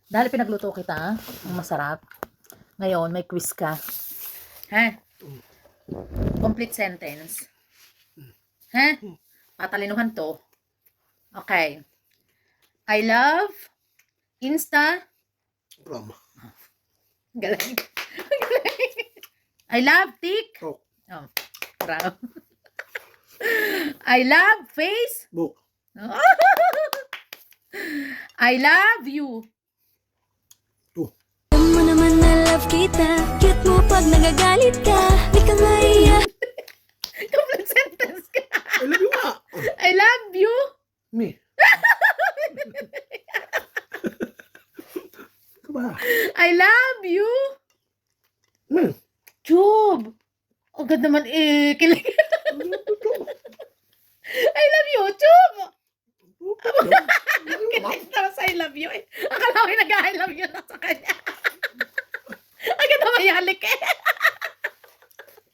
Dahil pinagluto kita, ang masarap. Ngayon, may quiz ka. Ha? Complete sentence. Ha? Patalinuhan to. Okay. I love Insta. Ram. Galing. Galing. I love TikTok. Oh. Oh, bravo. I love Facebook. Book. I love you. Alam mo naman na love kita. Cute mo pag nagagalit ka. Di ka maiyak. Complete sentence ka. I love you nga. I love you. Me. Ito ba? I love you. Hmm. Job. Ang ganda naman eh. Kilig. I love you, Job. Kilig na sa I love you eh. Akala ko nag-I love you na sa kanya. Ang ganda mayalik eh.